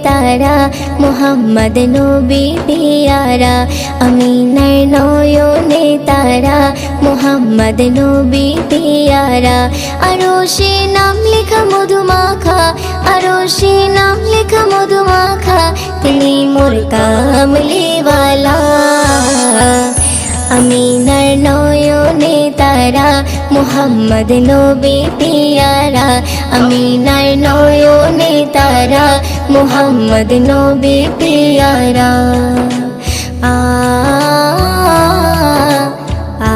তারা মুহাম্মদ নবী পিয়ারা আমিনার নয়নে তারা মুহাম্মদ নবী পিয়ারা আরশে নাম লেখা মধুমাখা আরশে নাম লেখা মধুমাখা তিনি মোর কামলিওয়ালা আমিনার নয়নে তারা মুহাম্মদ নবী পিয়ারা আমিনার নয়নে তারা মুহাম্মদ নবী পিয়ারা আ আ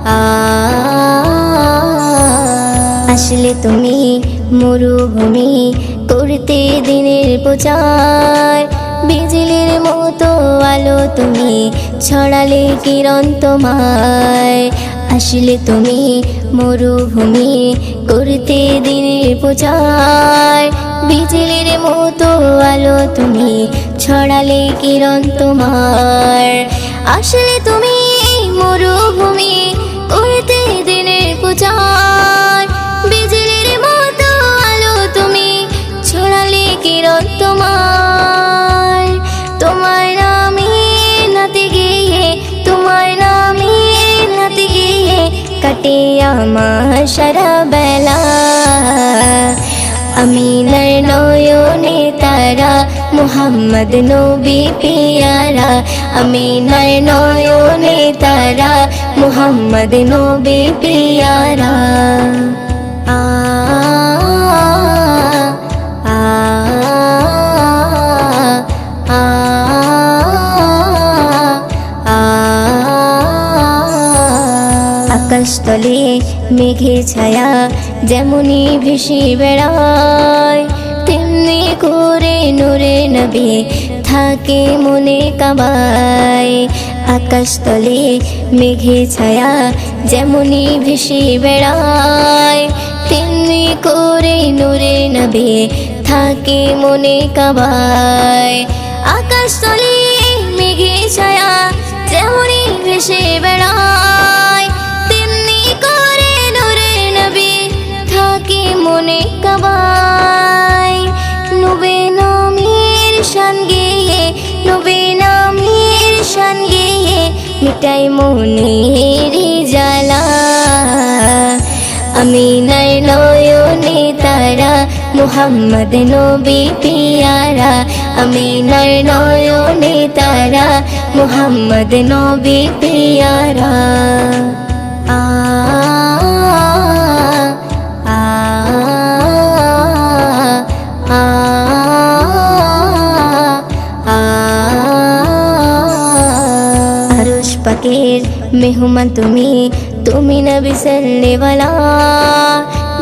আ আসলে তুমি মরুভূমি করতে দিনের প্রচার বিজলির মতো আলো তুমি ছড়ালে কিরণ তোমায় আসলে তুমি মরুভূমি করতে দিনের প্রচার বিজলির মতো আলো তুমি ছড়ালে কিরণ তোমার আসলে তুমি মরুভূমি করতে দিনের প্রচার বিজলির মতো আলো তুমি ছড়ালে কিরণ তোমার তোমার নামে নাতে গিয়ে তোমার নামে নাতে গিয়ে কাটে আমার সারা বেলা আমিনার নয়নে তারা মুহাম্মদ নবী পিয়ারা আমিনার নয়নে তারা মুহাম্মদ নবী পিয়ারা আ আ আ আকাশতলে মেঘে ছায়া যেমনি ভেসে বেড়ায় তেমনি করে নূরে নবী থাকে মনে কাবায় আকাশতলে মেঘে ছায়া যেমনি ভেসে বেড়ায় তেমনি করে নূরে নবী থাকে মনে কাবায় আকাশতলে মেঘে ছায়া যেমনি ভেসে বেড়ায় তেমনি করে নূরে নবী থাকে মনে কাবায় নবী নামের শান গেয়ে নবী নামের শান গেয়ে মিটাই মনের জ্বালা আমিনার নয়নে তারা মুহাম্মদ নবী পিয়ারা আমিনার নয়নে তারা মুহাম্মদ নবী পিয়ারা আ আ আ আরশ পাকের মেহমান তুমি তুমি নবী সাল্লেওয়ালা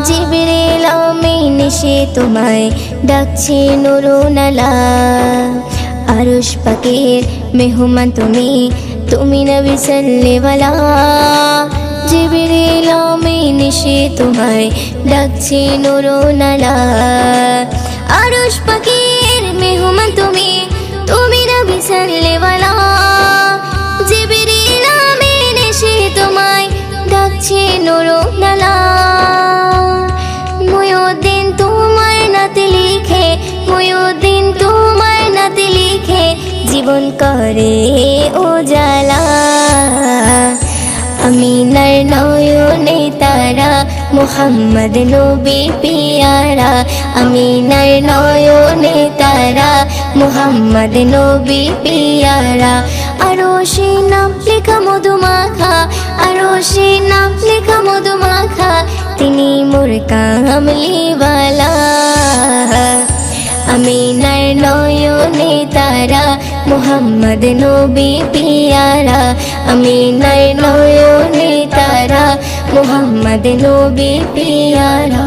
জিবরিল আমিন এসে তোমায় ডাকছে নুরুনালা আরশ পাকের মেহমান তুমি তুমি নবী সাল্লেওয়ালা জিবরিল আমিন এসে তোমায় ডাকছে নুরুনালা আরশ পাকের মেহমান তুমি তুমি নবী সাল্লেওয়ালা জিবরিল আমিন এসে তোমায় ডাকছে নুরুনালা মুয়ুদ্দিন তোমার নাতে লিখে মুয়ুদ্দিন তোমার নাতে লিখে জীবন করে উজালা আমিনার নয়নে তারা মুহাম্মদ নবী পিয়ারা আমিনার নয়নে তারা মুহাম্মদ নবী পিয়ারা আরশে নাম লেখা মধুমাখা আরশে নাম লেখা মধুমাখা তিনি মোর কামলিওয়ালা আমিনার নয়নে তারা মুহাম্মদ নবী পিয়ারা আমিনার নয়নে তারা মুহাম্মদ নবী পিয়ারা।